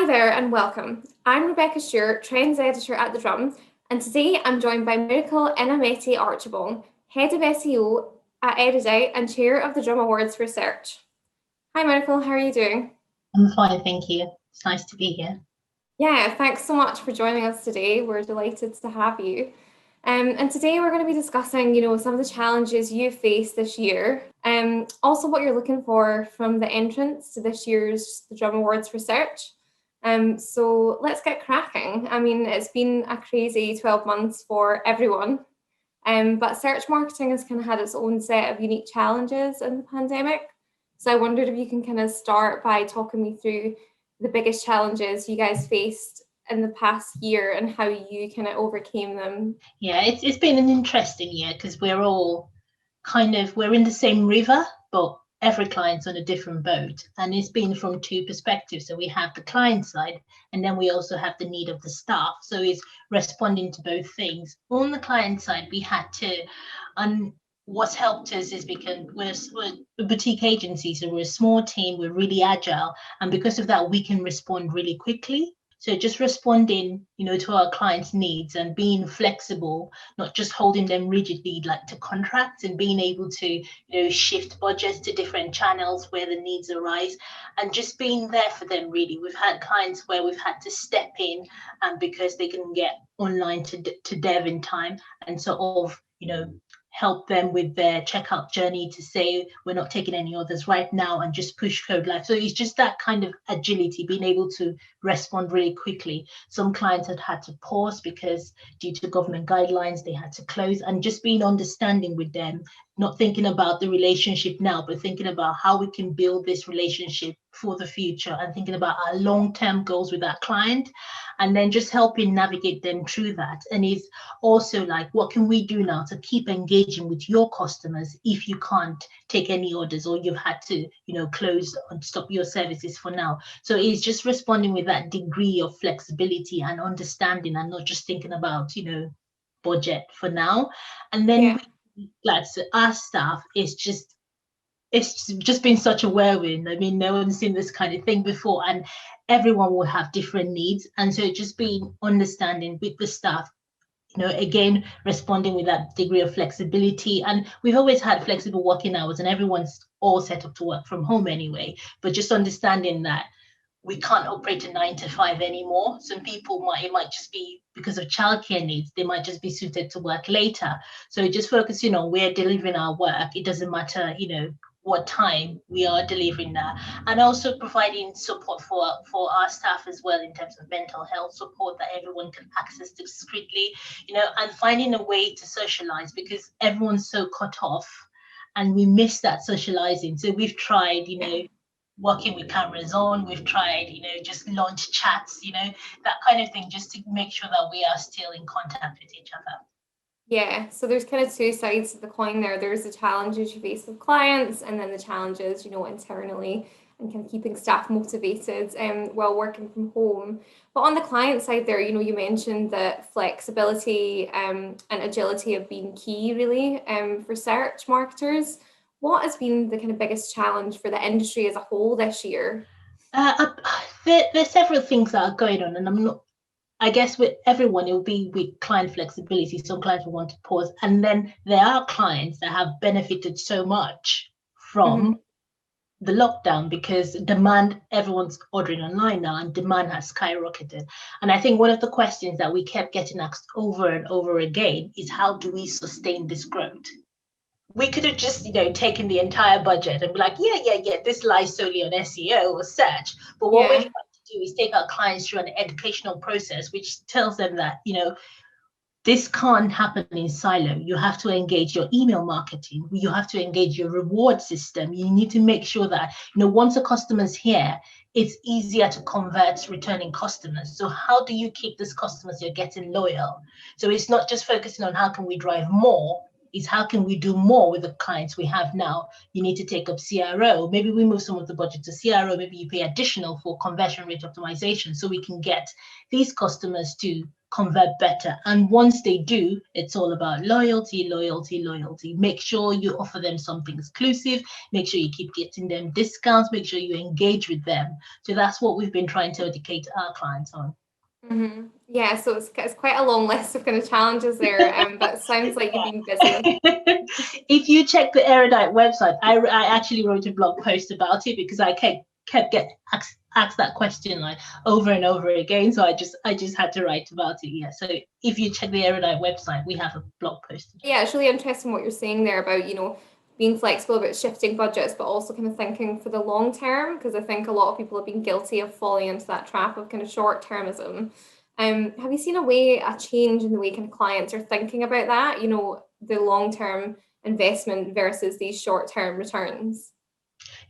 there and welcome. I'm Rebecca Stewart, Trends Editor at The Drum, and today I'm joined by Miracle Enameti Archibald, Head of SEO at Erudite and Chair of the Drum Awards for Search. Hi Miracle, how are you doing? I'm fine, thank you. It's nice to be here. Yeah, thanks so much for joining us today. We're delighted to have you. And today we're going to be discussing, some of the challenges you've faced this year, also what you're looking for from the entrance to this year's the Drum Awards for Search. So let's get cracking. I mean, it's been a crazy 12 months for everyone, but search marketing has kind of had its own set of unique challenges in the pandemic. So I wondered if you can kind of start by talking me through the biggest challenges you guys faced in the past year and how you kind of overcame them. Yeah, it's been an interesting year because we're all we're in the same river, but every client's on a different boat. And it's been from two perspectives. So we have the client side, and then we also have the need of the staff. So it's responding to both things. On the client side, we had to, and what's helped us is because we're a boutique agency, so we're a small team, we're really agile. And because of that, we can respond really quickly. So just responding, to our clients' needs and being flexible, not just holding them rigidly like to contracts, and being able to, shift budgets to different channels where the needs arise, and just being there for them. Really, we've had clients where we've had to step in, and because they can get online to dev in time, and sort of, help them with their checkout journey to say we're not taking any orders right now and just push code live. So it's just that kind of agility, being able to respond really quickly. Some clients had to pause because due to government guidelines they had to close, and just being understanding with them, not thinking about the relationship now, but thinking about how we can build this relationship for the future, and thinking about our long-term goals with that client, and then just helping navigate them through that. And it's also like, what can we do now to keep engaging with your customers if you can't take any orders, or you've had to, close and stop your services for now. So it's just responding with that degree of flexibility and understanding, and not just thinking about, budget for now. And then our staff is it's just been such a whirlwind. I mean, no one's seen this kind of thing before, and everyone will have different needs. And so just being understanding with the staff, again, responding with that degree of flexibility. And we've always had flexible working hours, and everyone's all set up to work from home anyway, but just understanding that we can't operate a 9 to 5 anymore. Some people it might just be because of childcare needs, they might just be suited to work later. So just focusing on where delivering our work, it doesn't matter, what time we are delivering that. And also providing support for our staff as well, in terms of mental health support that everyone can access discreetly, and finding a way to socialize, because everyone's so cut off and we miss that socializing. So we've tried, working with cameras on, we've tried, just launch chats, that kind of thing, just to make sure that we are still in contact with each other. Yeah, so there's kind of two sides to the coin there. There's the challenges you face with clients, and then the challenges, internally, and kind of keeping staff motivated while working from home. But on the client side there, you mentioned that flexibility and agility have been key really for search marketers. What has been the kind of biggest challenge for the industry as a whole this year? There's several things that are going on, and I guess with everyone, it'll be with client flexibility. Some clients will want to pause, and then there are clients that have benefited so much from the lockdown, because demand, everyone's ordering online now, and demand has skyrocketed. And I think one of the questions that we kept getting asked over and over again is, how do we sustain this growth? We could have just, taken the entire budget and be like, yeah, this lies solely on SEO or search. But what we're trying to do is take our clients through an educational process, which tells them that, this can't happen in silo. You have to engage your email marketing. You have to engage your reward system. You need to make sure that, once a customer's here, it's easier to convert returning customers. So how do you keep these customers you're getting loyal? So it's not just focusing on how can we drive more, is how can we do more with the clients we have now. You need to take up CRO. Maybe we move some of the budget to CRO. Maybe you pay additional for conversion rate optimization, so we can get these customers to convert better. And once they do, it's all about loyalty, loyalty, loyalty. Make sure you offer them something exclusive. Make sure you keep getting them discounts. Make sure you engage with them. So that's what we've been trying to educate our clients on. Yeah, so it's quite a long list of kind of challenges there, but it sounds like you've been busy. If you check the Erudite website, I actually wrote a blog post about it because I kept getting asked that question like over and over again. So I just had to write about it. Yeah. So if you check the Erudite website, we have a blog post. Yeah, it's really interesting what you're saying there about, being flexible about shifting budgets, but also kind of thinking for the long term, because I think a lot of people have been guilty of falling into that trap of kind of short termism. Have you seen a change in the way kind of clients are thinking about that, the long term investment versus these short term returns?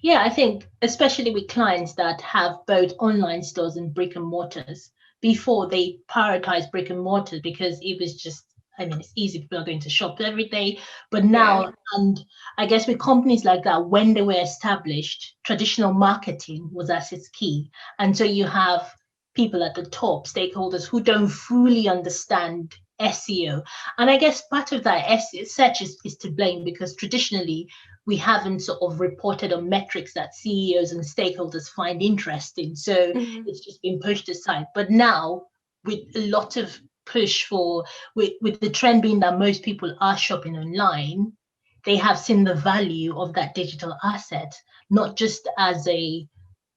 Yeah, I think especially with clients that have both online stores and brick and mortars, before they prioritize brick and mortars because it was just, I mean, it's easy, people are going to shop every day. But now, Yeah. and I guess with companies like that, when they were established, traditional marketing was as its key. And so you have people at the top, stakeholders who don't fully understand SEO. And I guess part of that search is to blame because traditionally we haven't sort of reported on metrics that CEOs and stakeholders find interesting. So Mhm. it's just been pushed aside. But now, with a lot of push with the trend being that most people are shopping online, they have seen the value of that digital asset, not just as a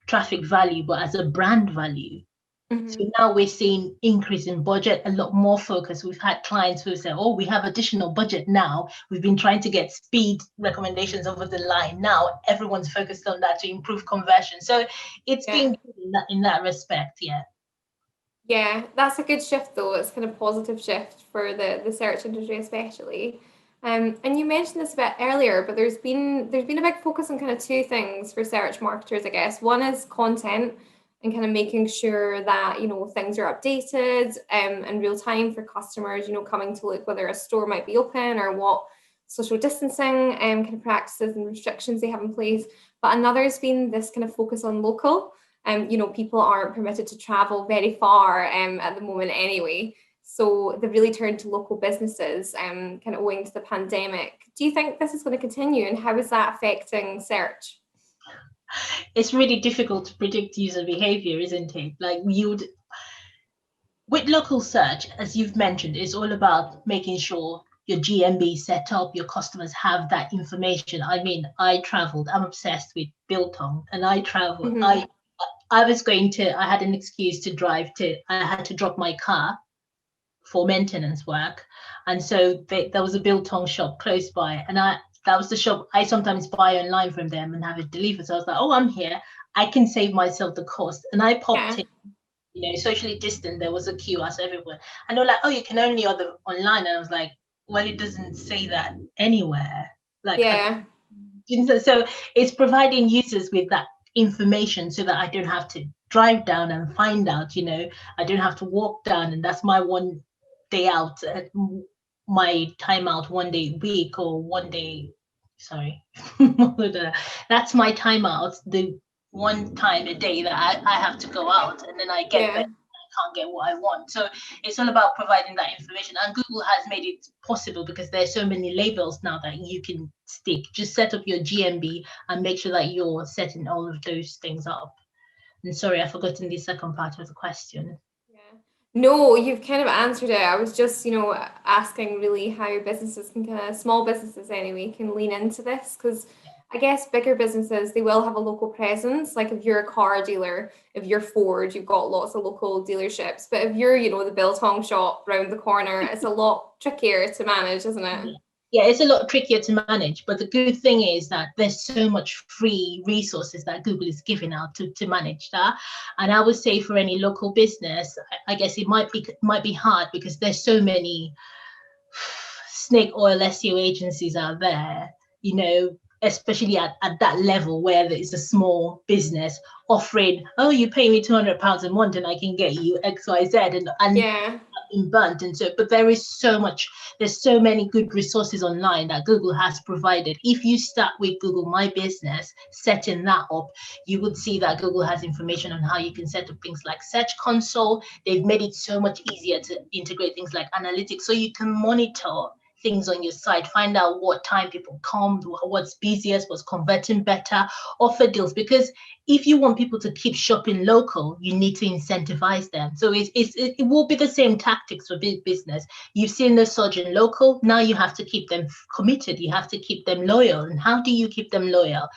traffic value, but as a brand value. So Mhm. now we're seeing increase in budget, a lot more focus. We've had clients who say, oh, we have additional budget now. We've been trying to get speed recommendations over the line. Now everyone's focused on that to improve conversion. So it's Yeah. been good in that respect, yeah. Yeah, that's a good shift though. It's kind of positive shift for the search industry especially. And you mentioned this a bit earlier, but there's been a big focus on kind of two things for search marketers, I guess. One is content and kind of making sure that, things are updated in real time for customers, coming to look whether a store might be open or what social distancing kind of practices and restrictions they have in place. But another has been this kind of focus on local. People aren't permitted to travel very far at the moment anyway. So they've really turned to local businesses, kind of owing to the pandemic. Do you think this is going to continue, and how is that affecting search? It's really difficult to predict user behavior, isn't it? Like with local search, as you've mentioned, it's all about making sure your GMB set up, your customers have that information. I mean, I traveled, I'm obsessed with Biltong, and I traveled, Mm-hmm. I had an excuse to I had to drop my car for maintenance work. And so there was a Biltong shop close by. And that was the shop I sometimes buy online from them and have it delivered. So I was like, oh, I'm here. I can save myself the cost. And I popped Yeah, in, socially distant. There was a QR everywhere. And they're like, oh, you can only order online. And I was like, well, it doesn't say that anywhere. Like, yeah, so it's providing users with that information so that I don't have to drive down and find out, I don't have to walk down. And that's my one day out, my time out 1 day a week or 1 day, sorry. That's my time out, the one time a day that I have to go out and then I get yeah. back. Can't get what I want. So it's all about providing that information. And Google has made it possible because there's so many labels now that you can stick. Just set up your GMB and make sure that you're setting all of those things up. And sorry, I've forgotten the second part of the question. Yeah. No, you've kind of answered it. I was just, asking really how businesses can kind of, small businesses anyway, can lean into this because I guess bigger businesses, they will have a local presence. Like if you're a car dealer, if you're Ford, you've got lots of local dealerships. But if you're, the Biltong shop round the corner, it's a lot trickier to manage, isn't it? Yeah, it's a lot trickier to manage, but the good thing is that there's so much free resources that Google is giving out to manage that. And I would say for any local business, I guess it might be hard because there's so many snake oil SEO agencies out there, especially at that level where it's a small business offering, oh, you pay me £200 a month and I can get you XYZ. And Yeah. been burnt. And so, but there's so many good resources online that Google has provided. If you start with Google My Business, setting that up, you would see that Google has information on how you can set up things like Search Console. They've made it so much easier to integrate things like analytics, so you can monitor things on your site, find out what time people come, what's busiest, what's converting better, offer deals. Because if you want people to keep shopping local, you need to incentivize them. So it will be the same tactics for big business. You've seen the surge in local, now you have to keep them committed, you have to keep them loyal. And how do you keep them loyal?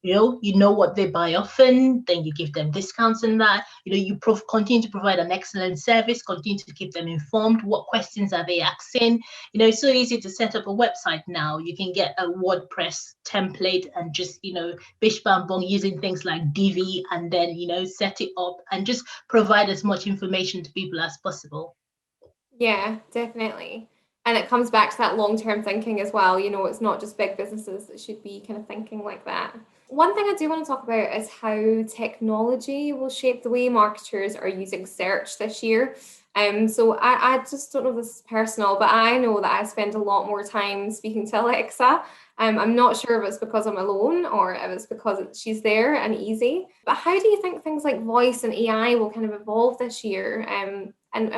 You know what they buy often, then you give them discounts in that. You continue to provide an excellent service, continue to keep them informed. What questions are they asking? It's so easy to set up a website now. You can get a WordPress template and just, bish bam bong, using things like Divi, and then, set it up and just provide as much information to people as possible. Yeah, definitely. And it comes back to that long-term thinking as well. It's not just big businesses that should be kind of thinking like that. One thing I do want to talk about is how technology will shape the way marketers are using search this year. So I just don't know if this is personal, but I know that I spend a lot more time speaking to Alexa. I'm not sure if it's because I'm alone or if it's because she's there and easy. But how do you think things like voice and AI will kind of evolve this year? And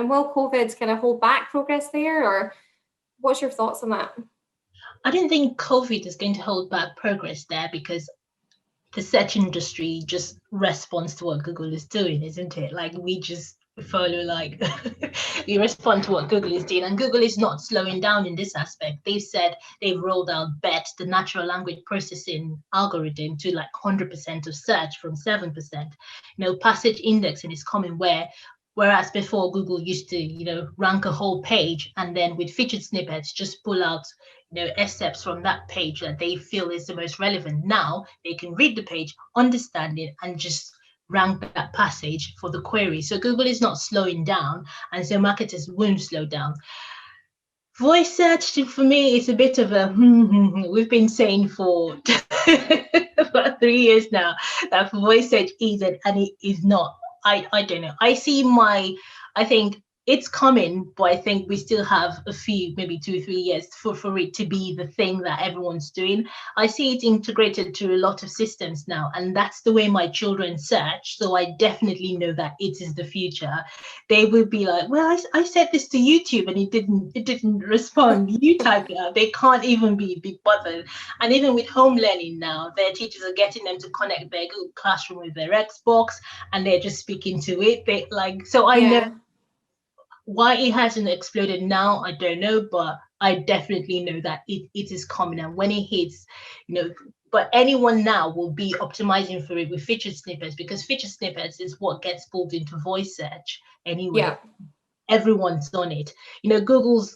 will COVID kind of hold back progress there, or what's your thoughts on that? I don't think COVID is going to hold back progress there, because the search industry just responds to what Google is doing, isn't it? Like, we just follow, like, we respond to what Google is doing, and Google is not slowing down in this aspect. They've said they've rolled out BET, the natural language processing algorithm, to like 100% of search from 7%. Passage indexing is coming, whereas before Google used to, rank a whole page and then with featured snippets just pull out, excerpts from that page that they feel is the most relevant. Now they can read the page, understand it, and just rank that passage for the query. So Google is not slowing down, and so marketers won't slow down. Voice search, for me, is a bit of a we've been saying for about 3 years now that voice search isn't, and it is not. I don't know. I think it's coming, but I think we still have a few, maybe 2-3 years for it to be the thing that everyone's doing. I see it integrated to a lot of systems now, and that's the way my children search. So I definitely know that it is the future. They will be like, well, I said this to YouTube and it didn't respond. You type it out. They can't even be bothered. And even with home learning now, their teachers are getting them to connect their Google Classroom with their Xbox, and they're just speaking to it. I know why it hasn't exploded now, I don't know, but I definitely know that it is coming. And when it hits, but anyone now will be optimizing for it with featured snippets, because featured snippets is what gets pulled into voice search anyway. Yeah. Everyone's on it. Google's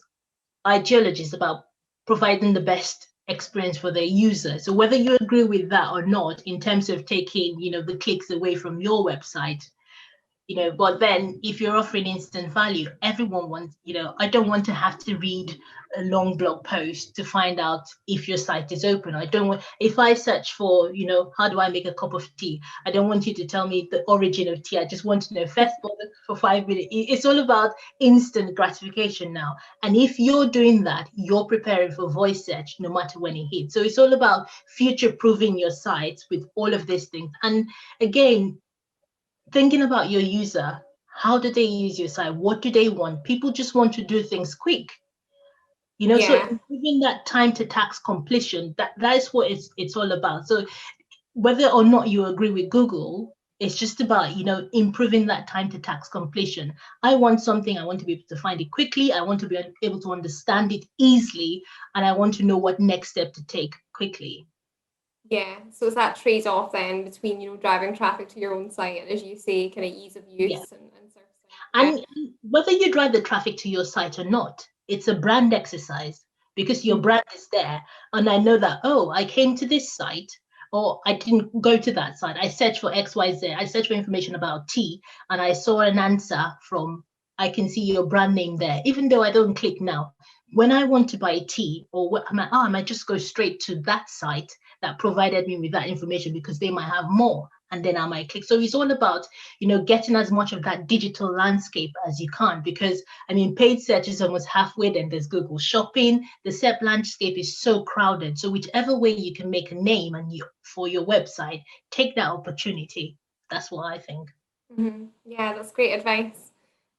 ideology is about providing the best experience for their user. So whether you agree with that or not, in terms of taking, the clicks away from your website, but then if you're offering instant value, everyone wants, I don't want to have to read a long blog post to find out if your site is open. I don't want, if I search for, how do I make a cup of tea? I don't want you to tell me the origin of tea. I just want to know first for 5 minutes. It's all about instant gratification now. And if you're doing that, you're preparing for voice search no matter when it hits. So it's all about future-proofing your sites with all of these things. And again, thinking about your user, how do they use your site? What do they want? People just want to do things quick. So improving that time to task completion, that is what it's all about. So whether or not you agree with Google, it's just about, improving that time to task completion. I want something, I want to be able to find it quickly, I want to be able to understand it easily, and I want to know what next step to take quickly. Yeah, so it's that trade-off then between, driving traffic to your own site and, as you say, kind of ease of use and surfacing. And whether you drive the traffic to your site or not, it's a brand exercise, because your brand is there. And I know that, I came to this site, or I didn't go to that site. I searched for XYZ. I searched for information about tea, and I saw an answer from, I can see your brand name there, even though I don't click now. When I want to buy tea, or I might just go straight to that site that provided me with that information, because they might have more. and then I might click. So it's all about, getting as much of that digital landscape as you can, because paid search is almost halfway. Then there's Google Shopping. The SERP landscape is so crowded. So whichever way you can make a name for your website, take that opportunity. That's what I think. Mm-hmm. Yeah, that's great advice.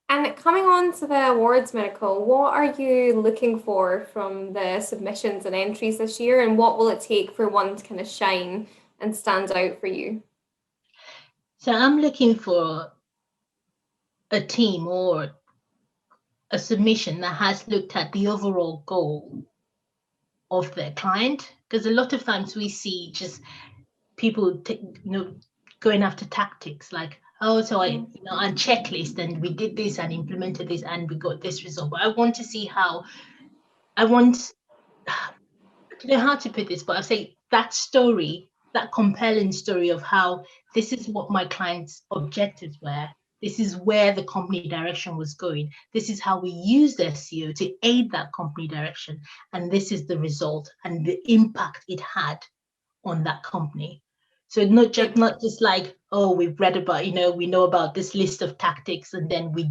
And coming on to the awards, Miracle, what are you looking for from the submissions and entries this year, and what will it take for one to kind of shine and stand out for you? So I'm looking for a team or a submission that has looked at the overall goal of their client, because a lot of times we see just people going after tactics like, oh, so I on checklist, and we did this and implemented this and we got this result. But I want to see how I want I don't know how to put this, but I say that story, that compelling story of how this is what my client's objectives were. This is where the company direction was going. This is how we used SEO to aid that company direction. And this is the result and the impact it had on that company. So not just like, oh, we've read about, we know about this list of tactics, and then we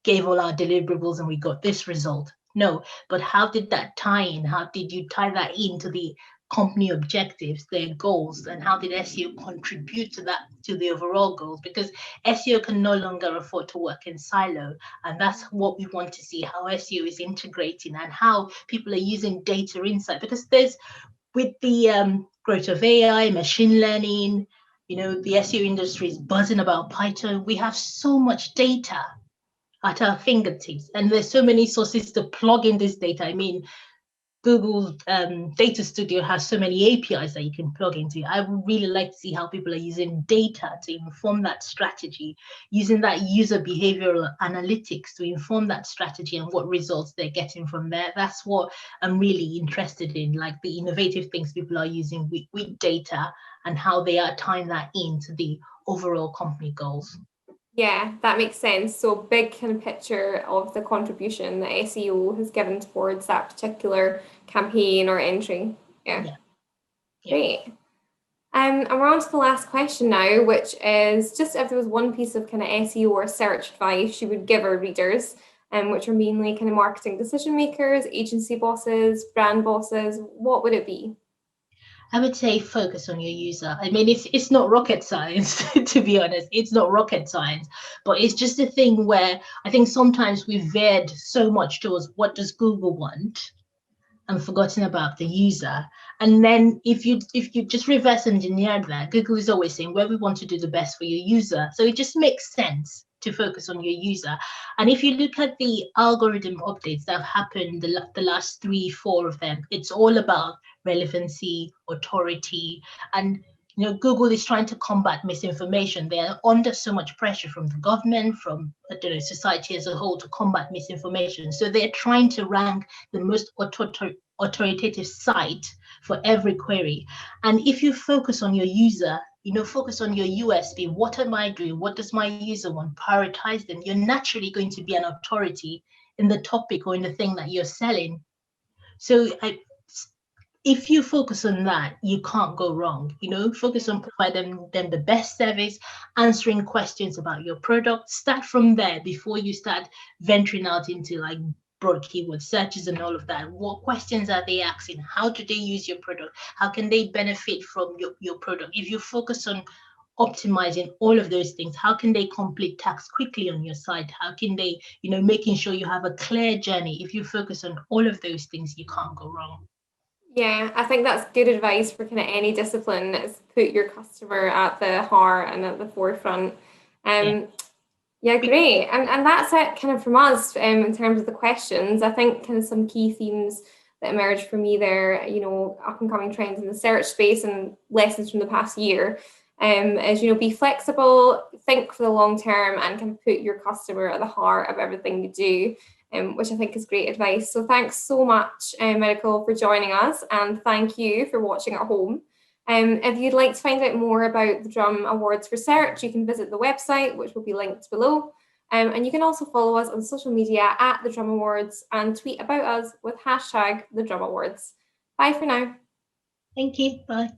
gave all our deliverables and we got this result. No, but how did that tie in? How did you tie that into the company objectives, their goals, and how did SEO contribute to that, to the overall goals? Because SEO can no longer afford to work in silo, and that's what we want to see, how SEO is integrating and how people are using data insight. Because there's, with the growth of AI, machine learning, the SEO industry is buzzing about Python. We have so much data at our fingertips, and there's so many sources to plug in this data. Google Data Studio has so many APIs that you can plug into. I would really like to see how people are using data to inform that strategy, using that user behavioral analytics to inform that strategy and what results they're getting from there. That's what I'm really interested in, like the innovative things people are using with data and how they are tying that into the overall company goals. Yeah, that makes sense. So big kind of picture of the contribution that SEO has given towards that particular campaign or entry. Yeah. Great. And we're on to the last question now, which is just if there was one piece of kind of SEO or search advice you would give our readers, which are mainly kind of marketing decision makers, agency bosses, brand bosses, what would it be? I would say focus on your user. It's not rocket science, to be honest. It's not rocket science, but it's just a thing where I think sometimes we've veered so much towards what does Google want and forgotten about the user. And then if you just reverse engineer that, Google is always saying, well, we want to do the best for your user. So it just makes sense to focus on your user. And if you look at the algorithm updates that have happened, the last 3-4 of them, it's all about relevancy, authority, and Google is trying to combat misinformation. They are under so much pressure from the government, from society as a whole, to combat misinformation. So they're trying to rank the most authoritative site for every query. And if you focus on your user, focus on your USP. What am I doing? What does my user want? Prioritize them. You're naturally going to be an authority in the topic or in the thing that you're selling. So if you focus on that, you can't go wrong. Focus on providing them the best service, answering questions about your product. Start from there before you start venturing out into like broad keyword searches and all of that. What questions are they asking? How do they use your product? How can they benefit from your product? If you focus on optimizing all of those things, how can they complete tasks quickly on your site? How can they, making sure you have a clear journey? If you focus on all of those things, you can't go wrong. Yeah, I think that's good advice for kind of any discipline, is put your customer at the heart and at the forefront. Yeah, great. And that's it kind of from us in terms of the questions. I think kind of some key themes that emerged for me there, up and coming trends in the search space and lessons from the past year, is, be flexible, think for the long term, and kind of put your customer at the heart of everything you do. Which I think is great advice. So thanks so much, Miracle, for joining us, and thank you for watching at home. If you'd like to find out more about the Drum Awards for Search, you can visit the website, which will be linked below. And you can also follow us on social media at the Drum Awards and tweet about us with hashtag the Drum Awards. Bye for now. Thank you. Bye.